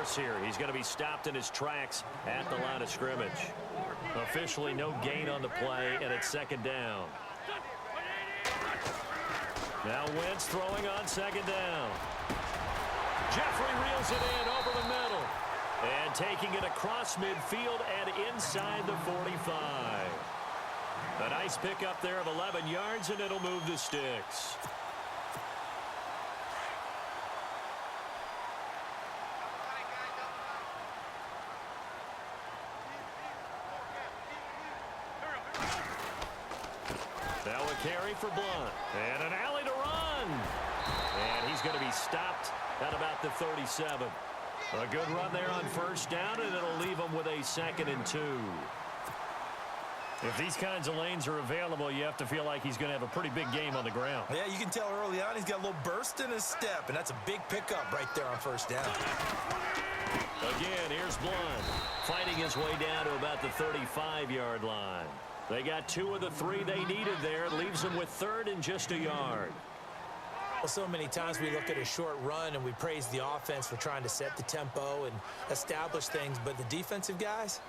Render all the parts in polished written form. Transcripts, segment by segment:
loss here. He's going to be stopped in his tracks at the line of scrimmage. Officially no gain on the play, and it's second down. Now Wentz throwing on second down. Jeffrey reels it in over the middle. And taking it across midfield and inside the 45. A nice pickup there of 11 yards, and it'll move the sticks. Now a carry for Blunt. And an alley to run. And he's going to be stopped at about the 37. A good run there on first down, and it'll leave him with a 2nd and 2. If these kinds of lanes are available, you have to feel like he's going to have a pretty big game on the ground. Yeah, you can tell early on he's got a little burst in his step, and that's a big pickup right there on first down. Again, here's Blunt, fighting his way down to about the 35-yard line. They got 2 of the 3 they needed there. It leaves them with 3rd and just a yard. Well, so many times we look at a short run and we praise the offense for trying to set the tempo and establish things, but the defensive guys,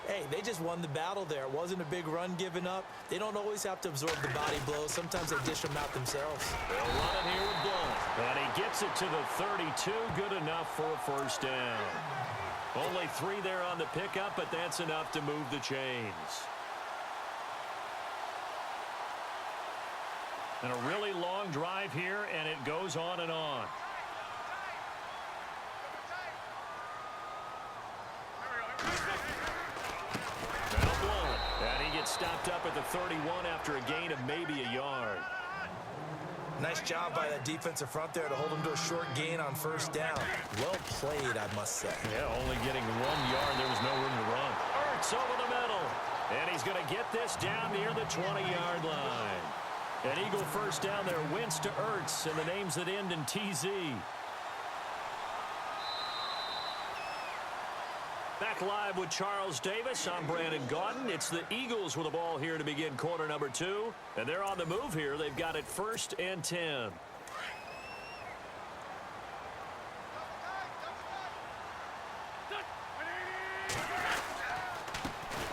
hey, they just won the battle there. It wasn't a big run given up. They don't always have to absorb the body blows. Sometimes they dish them out themselves. They'll run it here with Blunt. And he gets it to the 32. Good enough for a first down. Only 3 there on the pickup, but that's enough to move the chains. And a really long drive here, and it goes on and on. Now Blunt. And he gets stopped up at the 31 after a gain of maybe a yard. Nice job by that defensive front there to hold him to a short gain on first down. Well played, I must say. Yeah, only getting 1 yard. There was no room to run. Ertz over the middle. And he's going to get this down near the 20-yard line. An Eagle first down there. Wentz to Ertz, and the names that end in TZ. Back live with Charles Davis. I'm Brandon Gaudin. It's the Eagles with the ball here to begin quarter number 2. And they're on the move here. They've got it 1st and 10.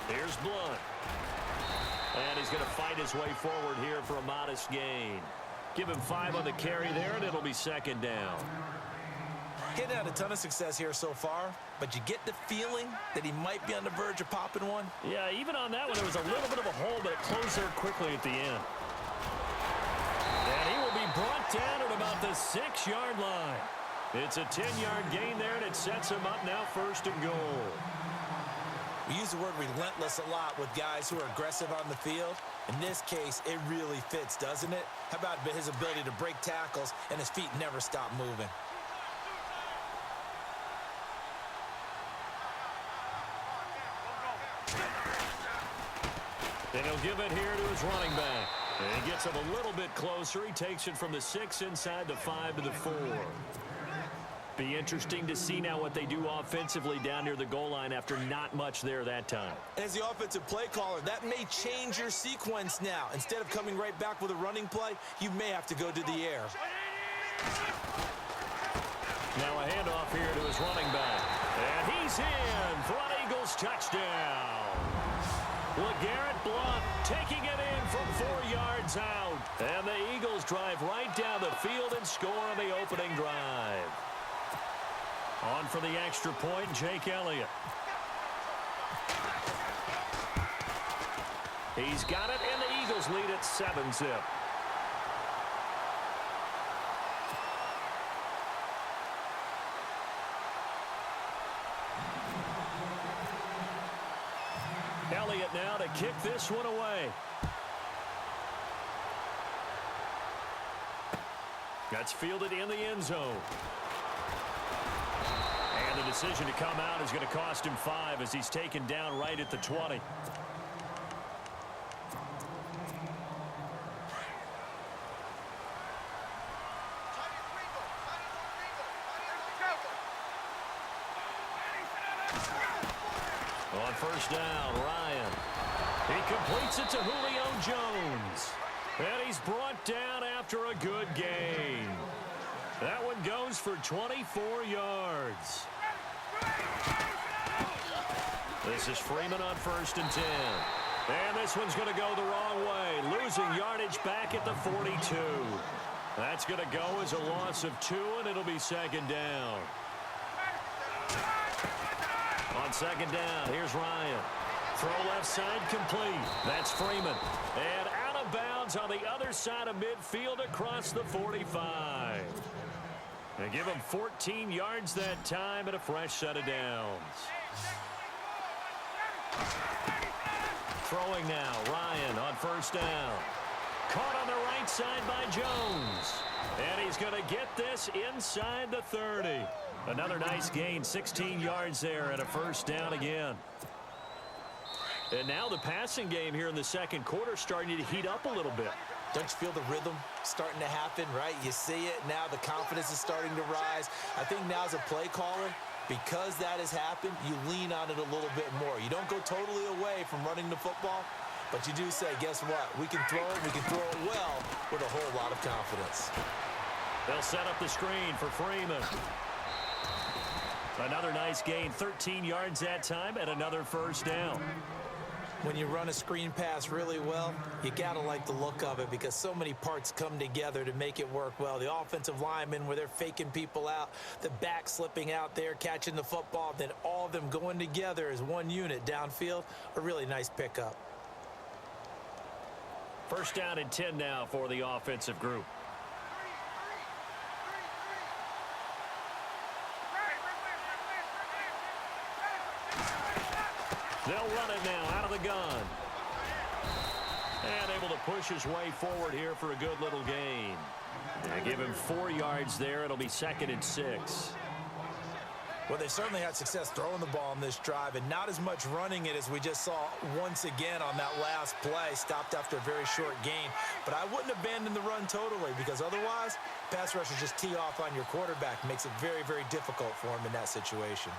Here's Blunt. And he's going to fight his way forward here for a modest gain. Give him 5 on the carry there, and it'll be 2nd down. Getting had a ton of success here so far, but you get the feeling that he might be on the verge of popping one. Yeah, even on that one, there was a little bit of a hole, but it closed there quickly at the end. And he will be brought down at about the 6-yard line. It's a 10-yard gain there, and it sets him up now 1st and goal. We use the word relentless a lot with guys who are aggressive on the field. In this case, it really fits, doesn't it? How about his ability to break tackles and his feet never stop moving? And he'll give it here to his running back. And he gets him a little bit closer. He takes it from the 6 inside the 5 to the 4. Be interesting to see now what they do offensively down near the goal line after not much there that time. As the offensive play caller, that may change your sequence now. Instead of coming right back with a running play, you may have to go to the air. Now a handoff here to his running back. And he's in for an Eagles touchdown. LeGarrette Blunt taking it in from 4 yards out. And the Eagles drive right down the field and score on the opening drive. On for the extra point, Jake Elliott. He's got it, and the Eagles lead at 7-zip. Elliott now to kick this one away. That's fielded in the end zone. And the decision to come out is going to cost him 5 as he's taken down right at the 20. On first down, Ryan. He completes it to Julio Jones. And he's brought down after a good gain. That one goes for 24 yards. This is Freeman on 1st and 10. And this one's going to go the wrong way. Losing yardage back at the 42. That's going to go as a loss of 2, and it'll be 2nd down. On 2nd down, here's Ryan. Throw left side complete. That's Freeman. And out of bounds on the other side of midfield across the 45. They give him 14 yards that time and a fresh set of downs. Throwing now, Ryan on 1st down. Caught on the right side by Jones. And he's going to get this inside the 30. Another nice gain, 16 yards there and a 1st down again. And now the passing game here in the 2nd quarter starting to heat up a little bit. Don't you feel the rhythm starting to happen, right? You see it now. The confidence is starting to rise. I think now as a play caller, because that has happened, you lean on it a little bit more. You don't go totally away from running the football, but you do say, guess what? We can throw it. We can throw it well with a whole lot of confidence. They'll set up the screen for Freeman. Another nice gain, 13 yards that time, and another 1st down. When you run a screen pass really well, you got to like the look of it because so many parts come together to make it work well. The offensive linemen where they're faking people out, the back slipping out there, catching the football, then all of them going together as one unit downfield, a really nice pickup. 1st down and 10 now for the offensive group. They'll run it now out of the gun. And able to push his way forward here for a good little gain. They give him 4 yards there. It'll be 2nd and 6. Well, they certainly had success throwing the ball on this drive and not as much running it as we just saw once again on that last play. Stopped after a very short gain. But I wouldn't abandon the run totally because otherwise, pass rushers just tee off on your quarterback. Makes it very, very difficult for him in that situation.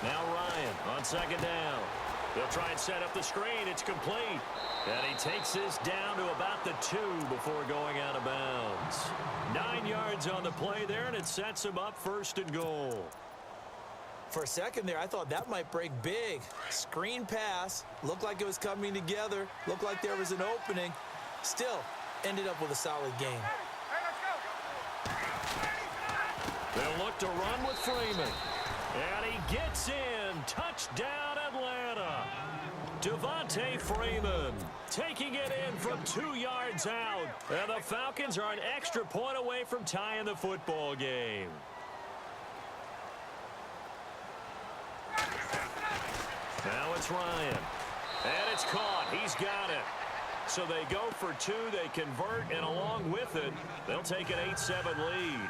Now Ryan on 2nd down. They'll try and set up the screen. It's complete. And he takes this down to about the 2 before going out of bounds. 9 yards on the play there, and it sets him up 1st and goal. For a second there, I thought that might break big. Screen pass. Looked like it was coming together. Looked like there was an opening. Still, ended up with a solid game. They'll look to run with Freeman. And he gets in. Touchdown, Atlanta. Devontae Freeman taking it in from 2 yards out. And the Falcons are an extra point away from tying the football game. Now it's Ryan. And it's caught. He's got it. So they go for 2. They convert, and along with it, they'll take an 8-7 lead.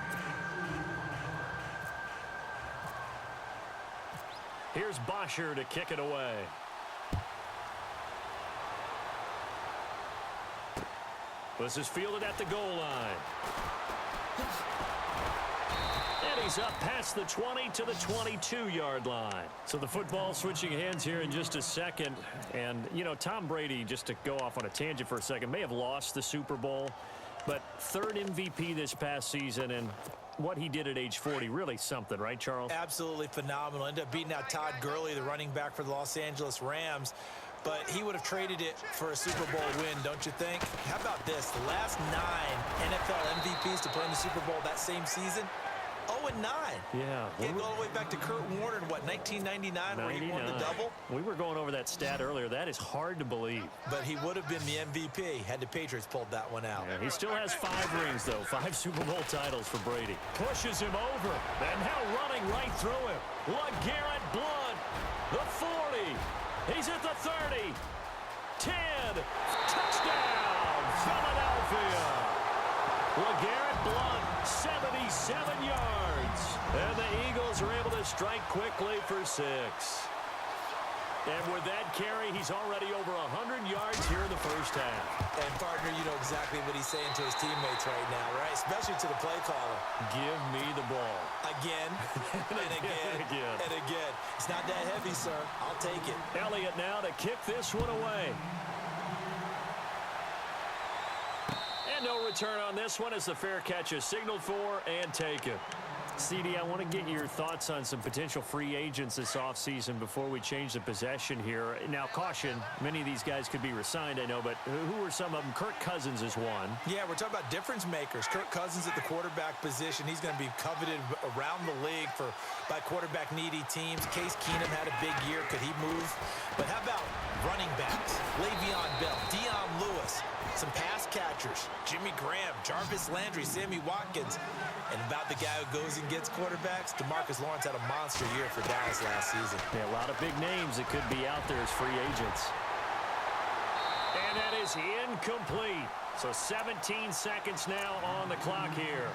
Here's Bosher to kick it away. This is fielded at the goal line. And he's up past the 20 to the 22-yard line. So the football switching hands here in just a second. And, you know, Tom Brady, just to go off on a tangent for a second, may have lost the Super Bowl. But 3rd MVP this past season, and what he did at age 40, really something, right, Charles? Absolutely phenomenal. Ended up beating out Todd Gurley, the running back for the Los Angeles Rams. But he would have traded it for a Super Bowl win, don't you think? How about this? The last 9 NFL MVPs to play in the Super Bowl that same season, 0-9. Yeah. Can't go all the way back to Kurt Warner in, what, 1999, where he won the double? We were going over that stat earlier. That is hard to believe. But he would have been the MVP had the Patriots pulled that one out. Yeah, he still has 5 rings, though. 5 Super Bowl titles for Brady. Pushes him over. And now running right through him. LeGarrette Blount. The 40. He's at the 30. 10. Touchdown, Philadelphia. LeGarrette Blount, 77 yards. And the Eagles are able to strike quickly for 6. And with that carry, he's already over 100 yards here in the first half. And, partner, you know exactly what he's saying to his teammates right now, right? Especially to the play caller. Give me the ball. Again, and again, and again. It's not that heavy, sir. I'll take it. Elliott now to kick this one away. And no return on this one as the fair catch is signaled for and taken. CD, I want to get your thoughts on some potential free agents this offseason before we change the possession here. Now, caution, many of these guys could be re-signed, I know, but who are some of them? Kirk Cousins is one. Yeah, we're talking about difference makers. Kirk Cousins at the quarterback position. He's going to be coveted around the league by quarterback-needy teams. Case Keenum had a big year. Could he move? But how about running backs? Le'Veon Bell, Dion Lewis, some pass catchers, Jimmy Graham, Jarvis Landry, Sammy Watkins. And about the guy who goes and gets quarterbacks, DeMarcus Lawrence had a monster year for Dallas last season. Yeah, a lot of big names that could be out there as free agents. And that is incomplete. So 17 seconds now on the clock here.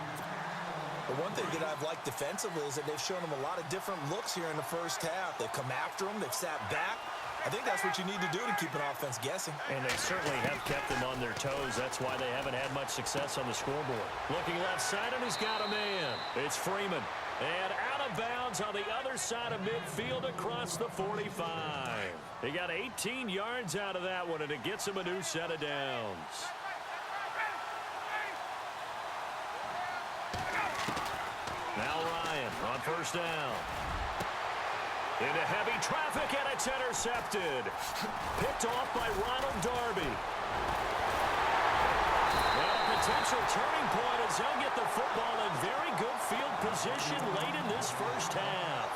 The one thing that I've liked defensively is that they've shown them a lot of different looks here in the first half. They've come after them. They've sat back. I think that's what you need to do to keep an offense guessing. And they certainly have kept them on their toes. That's why they haven't had much success on the scoreboard. Looking left side, and he's got a man. It's Freeman. And out of bounds on the other side of midfield across the 45. He got 18 yards out of that one, and it gets him a new set of downs. Now Ryan on first down. Into heavy traffic, and it's intercepted. Picked off by Ronald Darby. And a potential turning point as he'll get the football in very good field position late in this first half.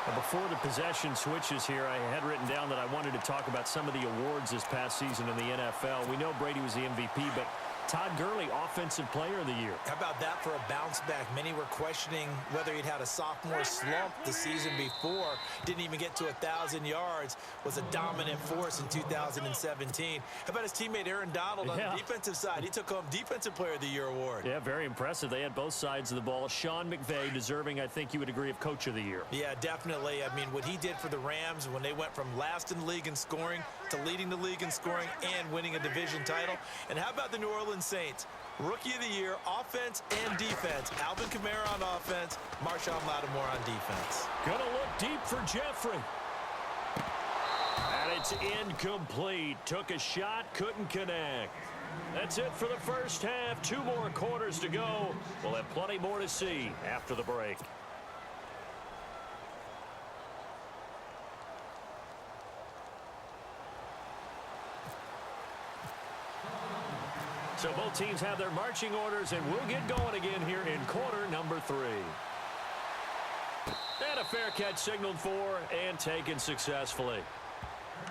Well, before the possession switches here, I had written down that I wanted to talk about some of the awards this past season in the NFL. We know Brady was the MVP, but Todd Gurley, Offensive Player of the Year. How about that for a bounce back? Many were questioning whether he'd had a sophomore slump the season before. Didn't even get to 1,000 yards. Was a dominant force in 2017. How about his teammate Aaron Donald on the defensive side? He took home Defensive Player of the Year award. Yeah, very impressive. They had both sides of the ball. Sean McVay deserving, I think you would agree, of Coach of the Year. Yeah, definitely. I mean, what he did for the Rams when they went from last in the league in scoring to leading the league in scoring and winning a division title. And how about the New Orleans Saints? Rookie of the Year, offense and defense. Alvin Kamara on offense, Marshawn Lattimore on defense. Gonna look deep for Jeffrey. And it's incomplete. Took a shot, couldn't connect. That's it for the first half. 2 more quarters to go. We'll have plenty more to see after the break. So both teams have their marching orders, and we'll get going again here in quarter number 3. And a fair catch signaled for and taken successfully.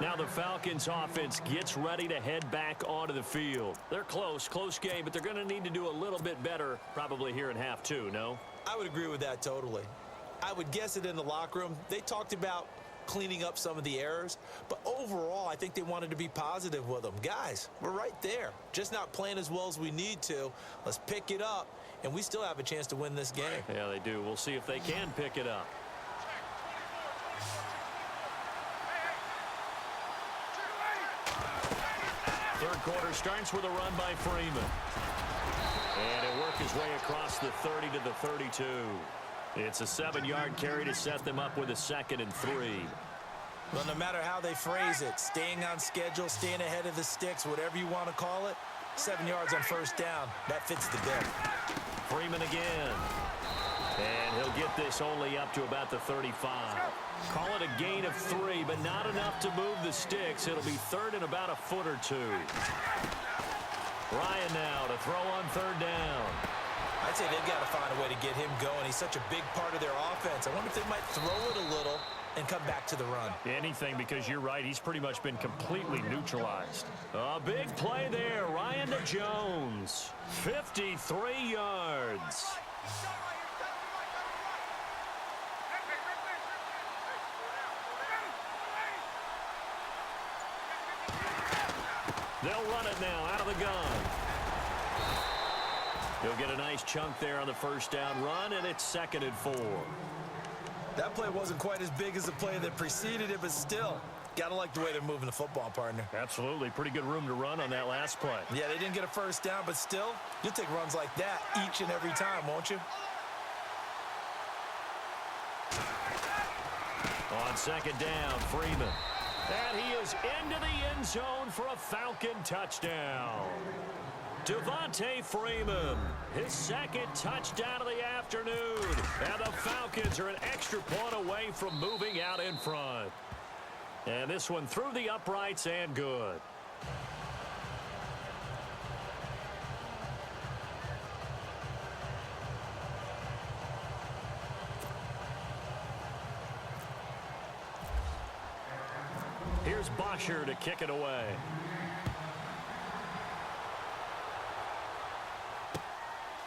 Now the Falcons offense gets ready to head back onto the field. They're close game, but they're going to need to do a little bit better probably here in half 2, no? I would agree with that totally. I would guess it in the locker room. They talked about cleaning up some of the errors, but overall I think they wanted to be positive with them. Guys, we're right there, just not playing as well as we need to. Let's pick it up, and we still have a chance to win this game. Yeah, they do. We'll see if they can pick it up. Third quarter starts with a run by Freeman, and he'll work his way across the 30 to the 32. It's a 7-yard carry to set them up with a 2nd and 3. Well, no matter how they phrase it, staying on schedule, staying ahead of the sticks, whatever you want to call it, 7 yards on first down, that fits the bill. Freeman again. And he'll get this only up to about the 35. Call it a gain of 3, but not enough to move the sticks. It'll be 3rd and about a foot or 2. Ryan now to throw on 3rd down. I'd say they've got to find a way to get him going. He's such a big part of their offense. I wonder if they might throw it a little and come back to the run. Anything, because you're right. He's pretty much been completely neutralized. A big play there. Ryan to Jones. 53 yards. They'll run it now out of the gun. He'll get a nice chunk there on the first down run, and it's 2nd and 4. That play wasn't quite as big as the play that preceded it, but still, got to like the way they're moving the football, partner. Absolutely. Pretty good room to run on that last play. Yeah, they didn't get a first down, but still, you'll take runs like that each and every time, won't you? On second down, Freeman. And he is into the end zone for a Falcon touchdown. Devontae Freeman, his second touchdown of the afternoon. And the Falcons are an extra point away from moving out in front. And this one through the uprights and good. Here's Bosher to kick it away.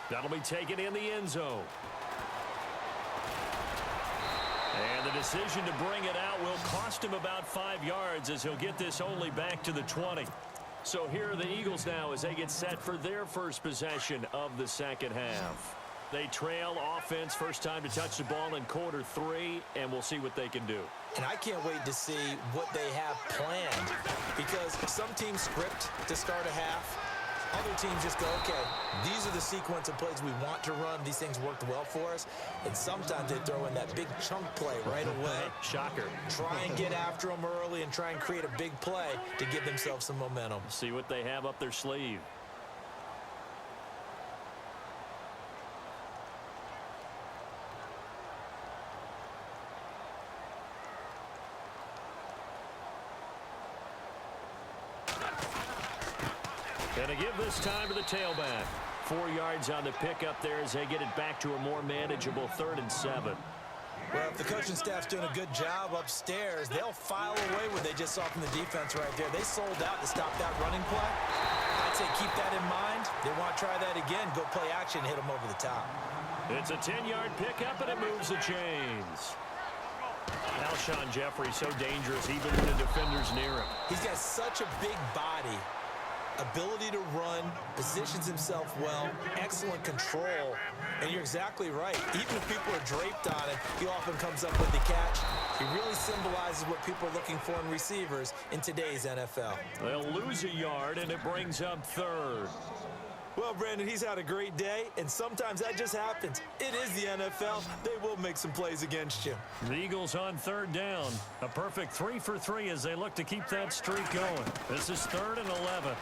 That'll be taken in the end zone. And the decision to bring it out will cost him about 5 yards as he'll get this only back to the 20. So here are the Eagles now as they get set for their first possession of the second half. They trail offense, first time to touch the ball in quarter 3, and we'll see what they can do. And I can't wait to see what they have planned, because some teams script to start a half. Other teams just go, okay, these are the sequence of plays we want to run. These things worked well for us. And sometimes they throw in that big chunk play right away. Shocker. Try and get after them early and try and create a big play to give themselves some momentum. See what they have up their sleeve. And to give this time to the tailback. 4 yards on the pickup there as they get it back to a more manageable 3rd and 7. Well, if the coaching staff's doing a good job upstairs, they'll file away what they just saw from the defense right there. They sold out to stop that running play. I'd say keep that in mind. They want to try that again, go play action, hit them over the top. It's a 10-yard pickup, and it moves the chains. Alshon Jeffrey so dangerous even when the defender's near him. He's got such a big body. Ability to run, positions himself well, excellent control, and you're exactly right. Even if people are draped on it, he often comes up with the catch. He really symbolizes what people are looking for in receivers in today's NFL. They'll lose a yard, and it brings up 3rd. Well, Brandon, he's had a great day, and sometimes that just happens. It is the NFL. They will make some plays against you. The Eagles on 3rd down. A perfect 3 for 3 as they look to keep that streak going. This is 3rd and 11.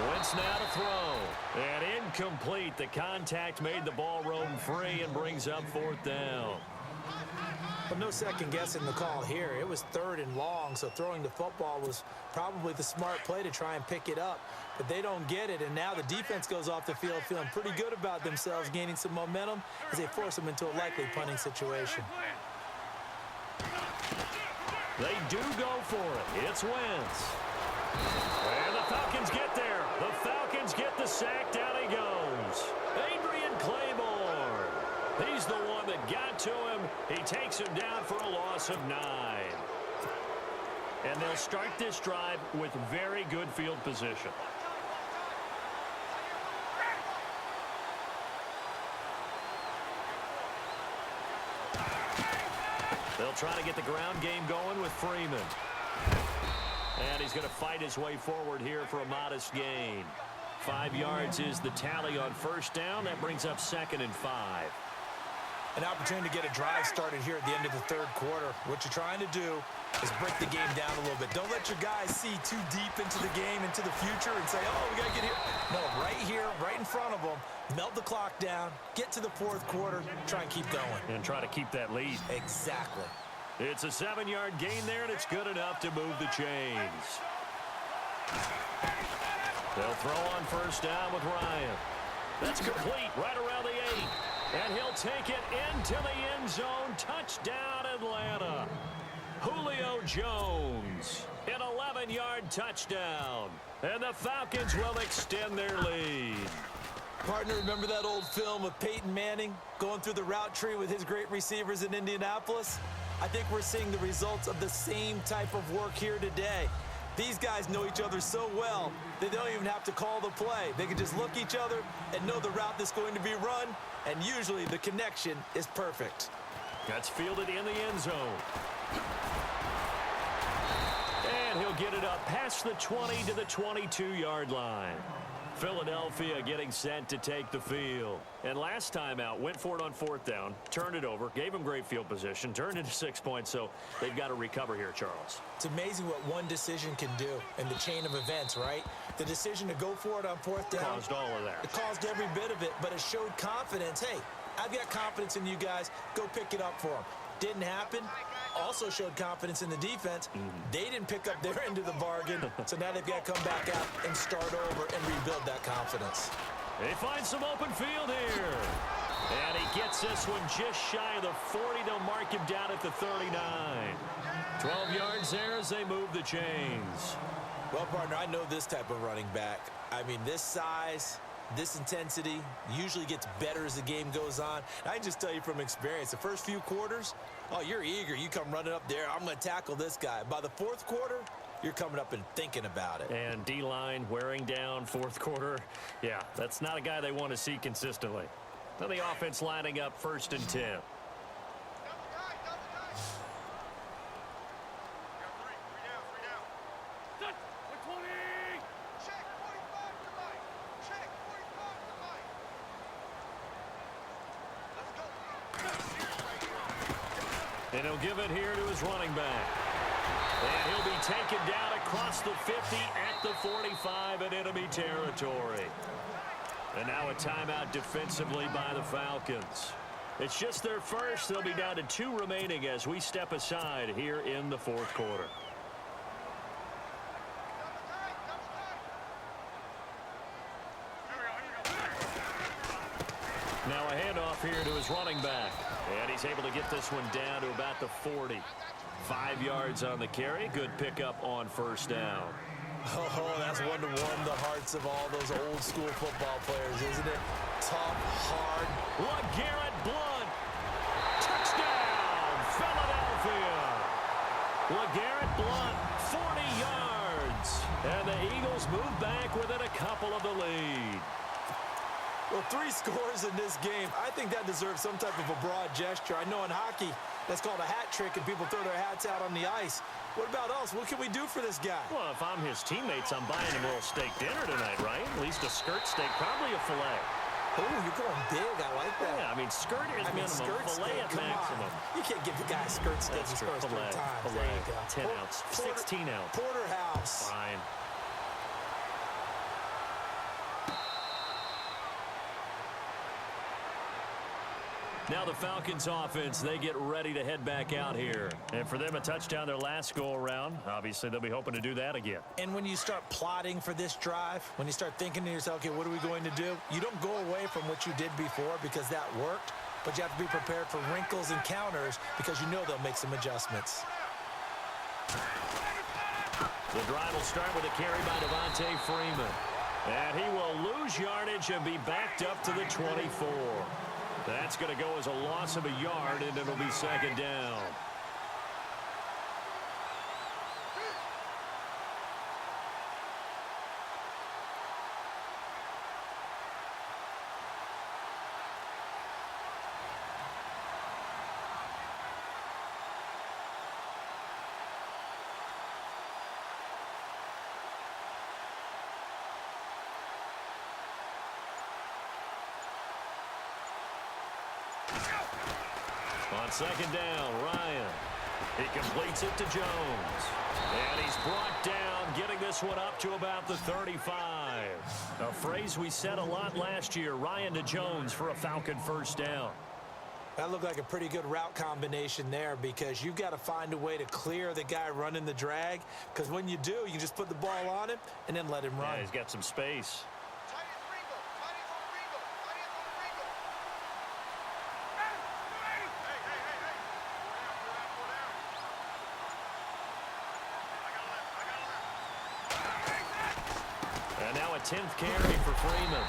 Wentz now to throw. And incomplete. The contact made the ball roam free and brings up 4th down. But no second guessing the call here. It was 3rd and long, so throwing the football was probably the smart play to try and pick it up. But they don't get it, and now the defense goes off the field feeling pretty good about themselves, gaining some momentum as they force them into a likely punting situation. They do go for it. It's Wentz. And the Falcons get there. The Falcons get the sack. Down he goes. Adrian Claymore. He's the one that got to him. He takes him down for a loss of 9. And they'll start this drive with very good field position. They'll try to get the ground game going with Freeman. And he's going to fight his way forward here for a modest gain. 5 yards is the tally on 1st down. That brings up 2nd and 5. An opportunity to get a drive started here at the end of the 3rd quarter. What you're trying to do is break the game down a little bit. Don't let your guys see too deep into the game, into the future, and say, oh, we got to get here. No, right here, right in front of them, melt the clock down, get to the 4th quarter, try and keep going. And try to keep that lead. Exactly. It's a 7-yard gain there, and it's good enough to move the chains. They'll throw on 1st down with Ryan. That's complete right around the 8. And he'll take it into the end zone. Touchdown, Atlanta. Julio Jones, an 11-yard touchdown. And the Falcons will extend their lead. Partner, remember that old film of Peyton Manning going through the route tree with his great receivers in Indianapolis? I think we're seeing the results of the same type of work here today. These guys know each other so well that they don't even have to call the play. They can just look each other and know the route that's going to be run, and usually the connection is perfect. That's fielded in the end zone. And he'll get it up past the 20 to the 22-yard line. Philadelphia getting set to take the field. And last time out, went for it on fourth down, turned it over, gave them great field position, turned into 6 points, so they've got to recover here, Charles. It's amazing what one decision can do in the chain of events, right? The decision to go for it on fourth down. Caused all of that. It caused every bit of it, but it showed confidence. Hey, I've got confidence in you guys. Go pick it up for them. Didn't happen. Also showed confidence in the defense. They didn't pick up their end of the bargain, so now they've got to come back out and start over and rebuild that confidence. They find some open field here. And he gets this one just shy of the 40. They'll mark him down at the 39. 12 yards there as they move the chains. Well, partner, I know this type of running back. I mean, this size, this intensity usually gets better as the game goes on. I can just tell you from experience, the first few quarters, oh, you're eager. You come running up there. I'm going to tackle this guy. By the fourth quarter, you're coming up and thinking about it. And D-line wearing down fourth quarter. Yeah, that's not a guy they want to see consistently. Now the offense lining up 1st and 10. And he'll give it here to his running back. And he'll be taken down across the 50 at the 45 in enemy territory. And now a timeout defensively by the Falcons. It's just their first. They'll be down to 2 remaining as we step aside here in the fourth quarter. Now a handoff here to his running back. And he's able to get this one down to about the 40. 5 yards on the carry. Good pickup on first down. Oh, that's one to warm the hearts of all those old school football players, isn't it? Tough, hard. LeGarrette Blount. Touchdown, Philadelphia. LeGarrette Blount, 40 yards. And the Eagles move back within a couple of the lead. Well, 3 scores in this game. I think that deserves some type of a broad gesture. I know in hockey, that's called a hat trick, and people throw their hats out on the ice. What about us? What can we do for this guy? Well, if I'm his teammates, I'm buying him a little steak dinner tonight, right? At least a skirt steak, probably a filet. Oh, you're going big. I like that. Yeah, I mean, skirt is minimum, skirt filet steak, at maximum. You can't give the guy a skirt steak his first 3 times. Filet, There you go. 10 ounce, 16 ounce. Porterhouse. Fine. Now the Falcons offense, they get ready to head back out here. And for them, a touchdown their last go-around. Obviously, they'll be hoping to do that again. And when you start plotting for this drive, when you start thinking to yourself, okay, what are we going to do? You don't go away from what you did before because that worked, but you have to be prepared for wrinkles and counters because you know they'll make some adjustments. The drive will start with a carry by Devontae Freeman. And he will lose yardage and be backed up to the 24. That's going to go as a loss of a yard, and it'll be 2nd down. On 2nd down, Ryan. He completes it to Jones. And he's brought down, getting this one up to about the 35. A phrase we said a lot last year, Ryan to Jones for a Falcon first down. That looked like a pretty good route combination there because you've got to find a way to clear the guy running the drag, because when you do, you can just put the ball on him and then let him run. Yeah, he's got some space. And now a 10th carry for Freeman.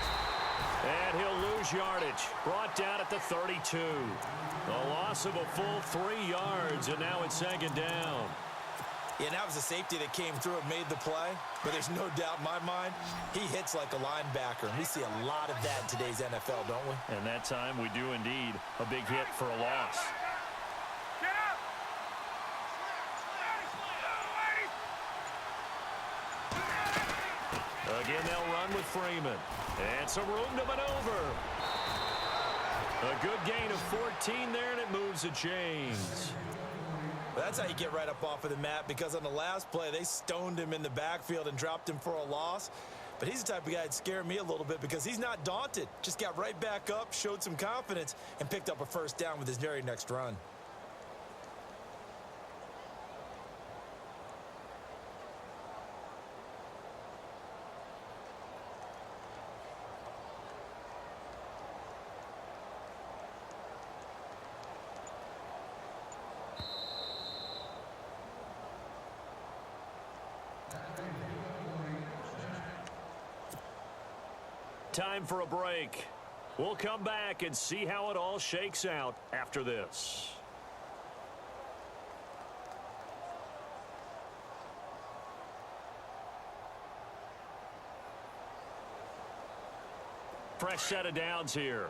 And he'll lose yardage. Brought down at the 32. A loss of a full 3 yards, and now it's 2nd down. Yeah, that was a safety that came through and made the play, but there's no doubt in my mind, he hits like a linebacker, and we see a lot of that in today's NFL, don't we? And that time we do indeed a big hit for a loss. And they'll run with Freeman. And some room to maneuver. A good gain of 14 there, and it moves the chains. That's how you get right up off of the mat, because on the last play, they stoned him in the backfield and dropped him for a loss. But he's the type of guy that scared me a little bit because he's not daunted. Just got right back up, showed some confidence, and picked up a first down with his very next run. Time for a break. We'll come back and see how it all shakes out after this. Fresh set of downs here.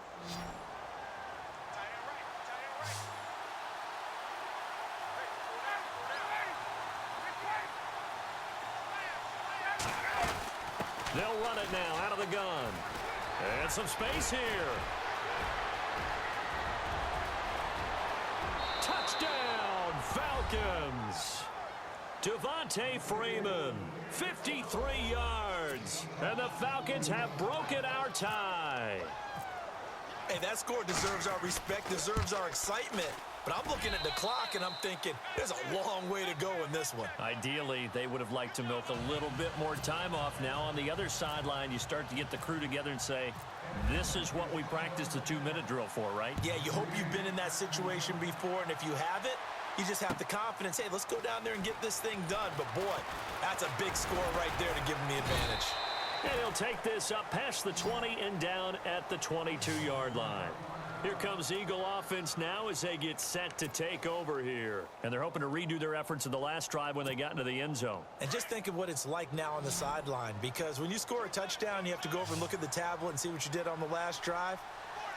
They'll run it now out of the gun. And some space here. Touchdown, Falcons. Devontae Freeman, 53 yards. And the Falcons have broken our tie. Hey, that score deserves our respect, deserves our excitement. But I'm looking at the clock, and I'm thinking, there's a long way to go in this one. Ideally, they would have liked to milk a little bit more time off. Now, on the other sideline, you start to get the crew together and say, this is what we practiced the 2-minute drill for, right? Yeah, you hope you've been in that situation before, and if you haven't, you just have the confidence, hey, let's go down there and get this thing done. But, boy, that's a big score right there to give them the advantage. And he'll take this up past the 20 and down at the 22-yard line. Here comes Eagle offense now as they get set to take over here. And they're hoping to redo their efforts in the last drive when they got into the end zone. And just think of what it's like now on the sideline, because when you score a touchdown, you have to go over and look at the tablet and see what you did on the last drive.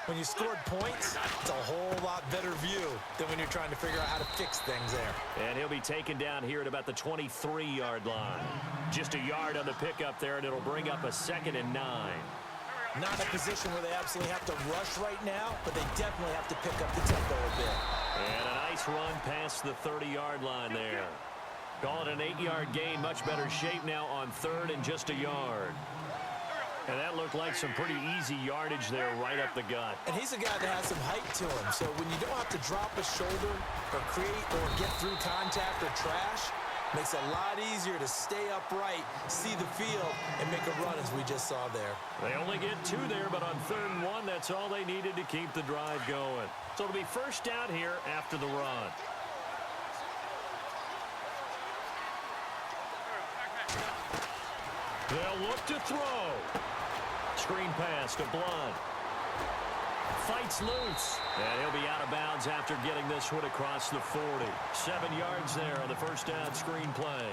When you scored points, it's a whole lot better view than when you're trying to figure out how to fix things there. And he'll be taken down here at about the 23-yard line. Just a yard on the pickup there, and it'll bring up a 2nd and 9. Not in a position where they absolutely have to rush right now, but they definitely have to pick up the tempo a bit. And a nice run past the 30-yard line there. Call it an 8-yard gain, much better shape now on 3rd and just a yard. And that looked like some pretty easy yardage there right up the gut. And he's a guy that has some height to him, so when you don't have to drop a shoulder or create or get through contact or trash, makes it a lot easier to stay upright, see the field, and make a run as we just saw there. They only get 2 there, but on 3rd and 1, that's all they needed to keep the drive going. So it'll be first down here after the run. They'll look to throw. Screen pass to Blunt. Fights loose. And he'll be out of bounds after getting this one across the 40. 7 yards there on the first down screen play.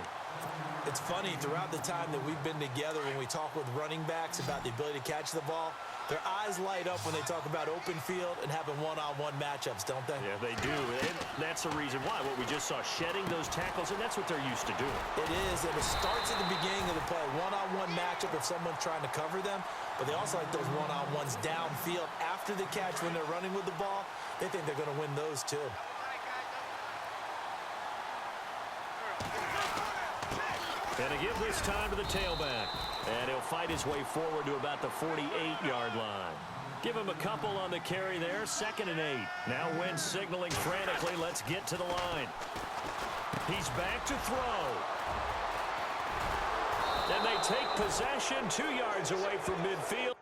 It's funny, throughout the time that we've been together, when we talk with running backs about the ability to catch the ball, their eyes light up when they talk about open field and having one-on-one matchups, don't they? Yeah, they do. And that's the reason why. What we just saw, shedding those tackles, and that's what they're used to doing. It is, and it starts at the beginning of the play. One-on-one matchup if someone's trying to cover them, but they also like those one-on-ones downfield after the catch when they're running with the ball. They think they're going to win those too. And to give this time to the tailback. And he'll fight his way forward to about the 48-yard line. Give him a couple on the carry there. 2nd and 8. Now Wentz signaling frantically. Let's get to the line. He's back to throw. And they take possession 2 yards away from midfield.